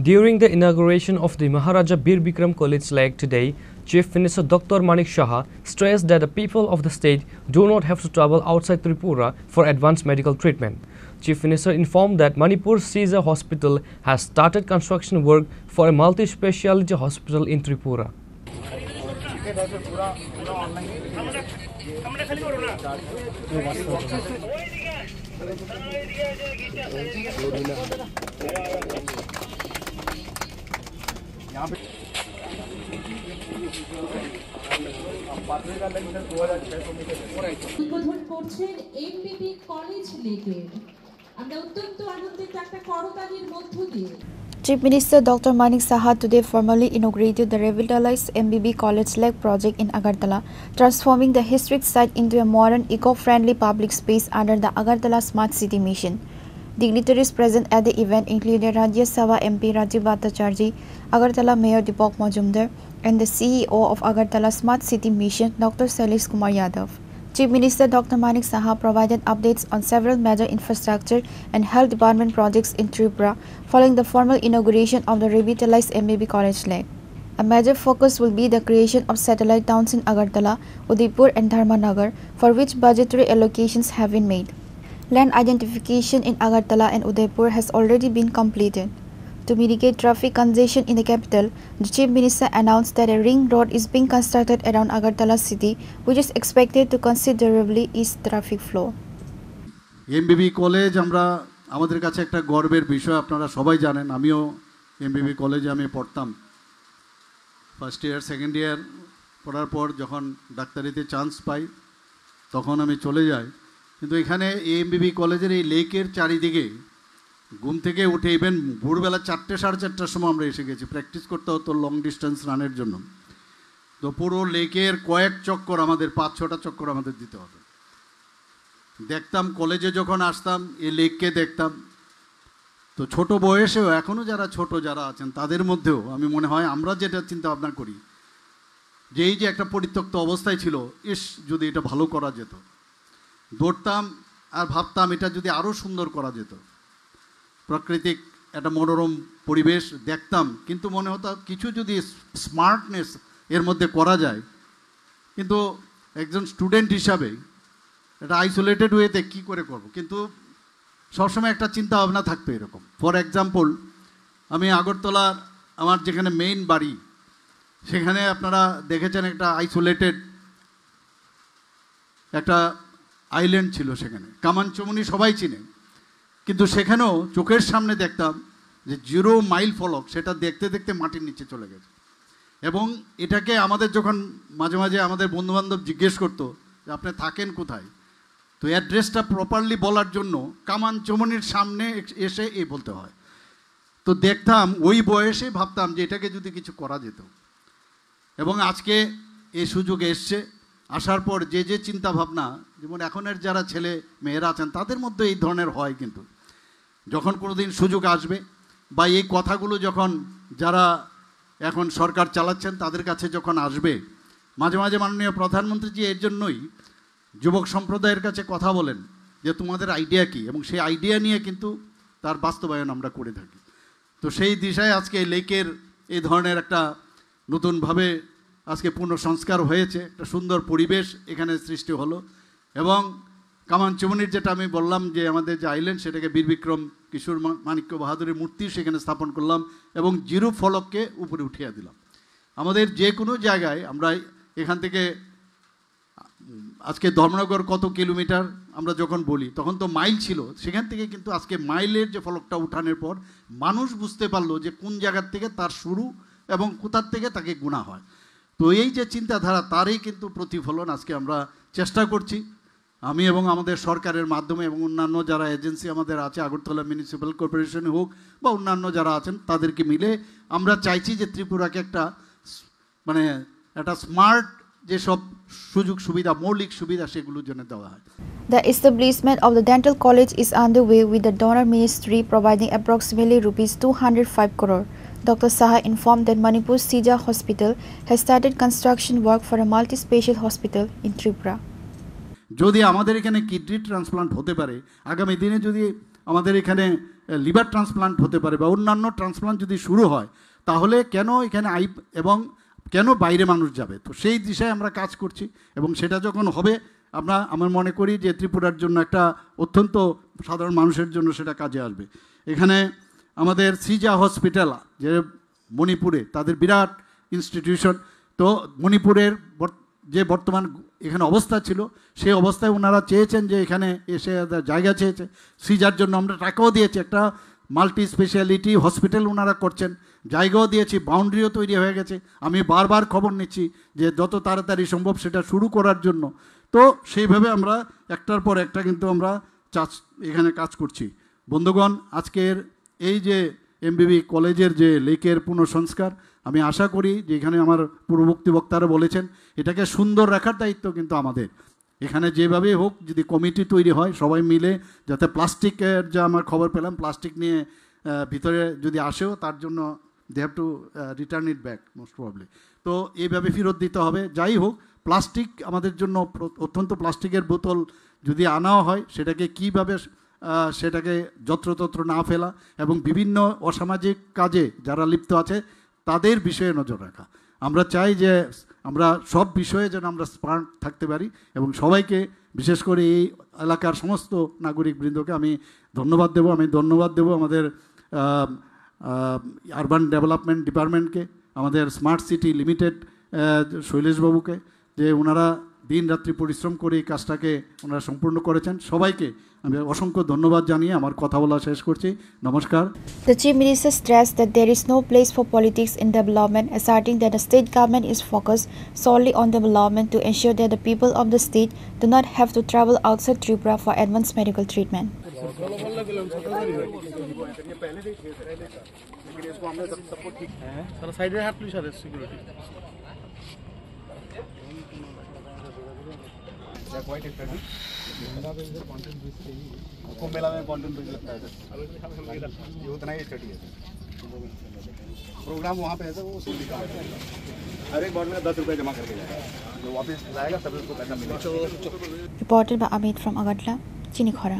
During the inauguration of the Maharaja Bir Bikram College Lake today, Chief Minister Dr. Manik Saha stressed that the people of the state do not have to travel outside Tripura for advanced medical treatment. Chief Minister informed that Manipur Caesar Hospital has started construction work for a multi-speciality hospital in Tripura. উদ্বোধন করছেন এমবিবি college লেকের আমরা অত্যন্ত আনন্দিত একটা করতালির মধ্য দিয়ে Chief Minister Dr. Manik Saha today formally inaugurated the revitalized MBB College Lake project in Agartala, transforming the historic site into a modern, eco-friendly public space under the Agartala Smart City Mission. Dignitaries present at the event included Rajya Sabha MP Rajiv Bhattacharjee, Agartala Mayor Deepak Majumdar, and the CEO of Agartala Smart City Mission, Dr. Sailesh Kumar Yadav. Chief Minister Dr. Manik Saha provided updates on several major infrastructure and health department projects in Tripura following the formal inauguration of the revitalized MBB College Lake. A major focus will be the creation of satellite towns in Agartala, Udaipur and Dharmanagar, for which budgetary allocations have been made. Land identification in Agartala and Udaipur has already been completed. To mitigate traffic congestion in the capital, the Chief Minister announced that a ring road is being constructed around Agartala city, which is expected to considerably ease traffic flow. MBB college আমরা আমাদের কাছে একটা গর্বের বিষয়, আপনারা সবাই জানেন। আমিও MBB কলেজে আমি পড়তাম। ফার্স্ট ইয়ার সেকেন্ড ইয়ার পড়ার পর যখন ডাক্তারিতে চান্স পাই তখন আমি চলে যাই। কিন্তু এখানে MBB কলেজের এই লেকের চারিদিকে ঘুম থেকে উঠে ইভেন ভোরবেলা 4টে সাড়ে 4টার সময় আমরা এসে গেছি। প্র্যাকটিস করতে হতো লং ডিস্টেন্স রানের জন্য। তো পুরো লেকের কয়েক চক্কর আমাদের 5-6টা চক্কর আমাদের দিতে হতো। দেখতাম কলেজে যখন আসতাম এই লেককে দেখতাম। তো ছোট বয়সেও এখনও যারা ছোট যারা আছেন তাদের মধ্যেও আমি মনে হয় আমরা যেটা চিন্তা ভাবনা করি যে এই যে একটা পরিত্যক্ত অবস্থায় ছিল, ইস যদি এটা ভালো করা যেত, দৌড়তাম আর ভাবতাম এটা যদি আরও সুন্দর করা যেত। প্রাকৃতিক একটা মনোরম পরিবেশ দেখতাম, কিন্তু মনে হতো কিছু যদি স্মার্টনেস এর মধ্যে করা যায়। কিন্তু একজন স্টুডেন্ট হিসাবে এটা আইসোলেটেড ওয়েতে কী করে করব, কিন্তু সবসময় একটা চিন্তা ভাবনা থাকতো এরকম। ফর এক্সাম্পল, আমি আগরতলার আমার যেখানে মেইন বাড়ি সেখানে আপনারা দেখেছেন একটা আইসোলেটেড একটা আইল্যান্ড ছিল, সেখানে কামানচমনি সবাই চিনে। কিন্তু সেখানেও চোখের সামনে দেখতাম যে 0 মাইল ফলক, সেটা দেখতে দেখতে মাটির নিচে চলে গেছে। এবং এটাকে আমাদের যখন মাঝে মাঝে আমাদের বন্ধুবান্ধব জিজ্ঞেস করতো যে আপনি থাকেন কোথায়, তো অ্যাড্রেসটা প্রপারলি বলার জন্য কামানচমনির সামনে এসে বলতে হয়। তো দেখতাম ওই বয়সে ভাবতাম যে এটাকে যদি কিছু করা যেত। এবং আজকে এই সুযোগ এসছে, আসার পর যে যে চিন্তা ভাবনা, যেমন এখনের যারা ছেলে মেয়েরা আছেন তাদের মধ্যে এই ধরনের হয়, কিন্তু যখন কোনো দিন সুযোগ আসবে বা এই কথাগুলো যখন যারা এখন সরকার চালাচ্ছেন তাদের কাছে যখন আসবে, মাঝে মাঝে মাননীয় প্রধানমন্ত্রীজি এর জন্যই যুবক সম্প্রদায়ের কাছে কথা বলেন যে তোমাদের আইডিয়া কী, এবং সেই আইডিয়া নিয়ে কিন্তু তার বাস্তবায়ন আমরা করে থাকি। তো সেই দিশায় আজকে লেকের এই ধরনের একটা নতুনভাবে আজকে পুনঃসংস্কার হয়েছে, একটা সুন্দর পরিবেশ এখানে সৃষ্টি হলো। এবং কামানচমনির যেটা আমি বললাম যে আমাদের যে আইল্যান্ড, সেটাকে বীর বিক্রম কিশোর মানিক্য বাহাদুরের মূর্তি সেখানে স্থাপন করলাম এবং 0 ফলককে উপরে উঠিয়ে দিলাম। আমাদের যে কোনো জায়গায় আমরা এখান থেকে আজকে ধর্মনগর কত কিলোমিটার আমরা যখন বলি তখন তো মাইল ছিল, সেখান থেকে কিন্তু আজকে মাইলের যে ফলকটা উঠানোর পর মানুষ বুঝতে পারলো যে কোন জায়গার থেকে তার শুরু এবং কোথার থেকে তাকে গুণা হয়। তো এই যে চিন্তাধারা তারই কিন্তু প্রতিফলন আজকে আমরা চেষ্টা করছি, আমি এবং আমাদের সরকারের মাধ্যমে এবং অন্যান্য যারা এজেন্সি আমাদের আছে, আগরতলা মিউনিসিপ্যাল কর্পোরেশন হোক বা অন্যান্য যারা আছেন তাদেরকে মিলে আমরা চাইছি যে ত্রিপুরাকে একটা মানে একটা স্মার্ট যেসব সুযোগ সুবিধা, মৌলিক সুবিধা সেগুলোর জন্য দেওয়া হয়। The establishment of the dental college is underway with the donor ministry providing approximately rupees 205 crore. Dr. Saha informed that Manipur Caesar Hospital has started construction work for a multi-special hospital in Tripura. যদি আমাদের এখানে kidney transplant হতে পারে, আগামী দিনে যদি আমাদের এখানে লিভার ট্রান্সপ্লান্ট হতে পারে বা অন্যান্য ট্রান্সপ্লান্ট যদি শুরু হয়, তাহলে কেন এখানে এবং কেন বাইরে মানুষ যাবে? তো সেই দিশায় আমরা কাজ করছি, এবং সেটা যখন হবে আমার মনে করি যে ত্রিপুরার জন্য একটা অত্যন্ত সাধারণ মানুষের জন্য সেটা কাজে আসবে। এখানে আমাদের সিজা হসপিটাল যে মণিপুরে, তাদের বিরাট ইনস্টিটিউশন, তো মণিপুরের যে বর্তমান এখানে অবস্থা ছিল, সেই অবস্থায় ওনারা চেয়েছেন যে এখানে এসে জায়গা চেয়েছে, সিজার জন্য আমরা টাকাও দিয়েছি, একটা মাল্টি স্পেশালিটি হসপিটাল ওনারা করছেন, জায়গাও দিয়েছি, বাউন্ডারিও তৈরি হয়ে গেছে। আমি বারবার খবর নিচ্ছি যে যত তাড়াতাড়ি সম্ভব সেটা শুরু করার জন্য। তো সেইভাবে আমরা একটার পর একটা কিন্তু আমরা এখানে কাজ করছি। বন্ধুগণ, আজকের এই যে এমবিবি কলেজের যে লেকের পুনঃসংস্কার, আমি আশা করি যে এখানে আমার পূর্ববর্তী বক্তারা বলেছেন, এটাকে সুন্দর রাখার দায়িত্ব কিন্তু আমাদের। এখানে যেভাবেই হোক যদি কমিটি তৈরি হয় সবাই মিলে, যাতে প্লাস্টিকের, যা আমার খবর পেলাম প্লাস্টিক নিয়ে ভিতরে যদি আসেও, তার জন্য they have to return it back most probably. তো এইভাবে ফেরত দিতে হবে। যাই হোক, প্লাস্টিক আমাদের জন্য অত্যন্ত, প্লাস্টিকের বোতল যদি আনাও হয় সেটাকে কীভাবে সেটাকে যত্রতত্র না ফেলা, এবং বিভিন্ন অসামাজিক কাজে যারা লিপ্ত আছে তাদের বিষয়ে নজর রাখা। আমরা চাই যে আমরা সব বিষয়ে যেন আমরা স্মার্ট থাকতে পারি, এবং সবাইকে, বিশেষ করে এই এলাকার সমস্ত নাগরিকবৃন্দকে আমি ধন্যবাদ দেব। আমাদের আরবান ডেভেলপমেন্ট ডিপার্টমেন্টকে, আমাদের স্মার্ট সিটি লিমিটেড শৈলেশবাবুকে, যে ওনারা দিন রাত্রি পরিশ্রম করে এই কাজটাকে ওনারা সম্পূর্ণ করেছেন। সবাইকে আমি অসংখ্য ধন্যবাদ জানিয়ে আমার কথা বলা শেষ করছি। নমস্কার। The Chief Minister stressed that there is no place for politics in development, asserting that the state government is focused solely on development to ensure that the people of the state do not have to travel outside Tripura for advanced medical treatment. Kumbh Mela में content base लगता है sir, ये उतना ही study है। Programme वहाँ पे है sir, वो सुन लिखा है, हर एक बार में 10 रुपये जमा करके जाएगा, जो वापस लाएगा तभी उसको पैसा मिलेगा। Reported by Amit from Agartala, Chinikhora.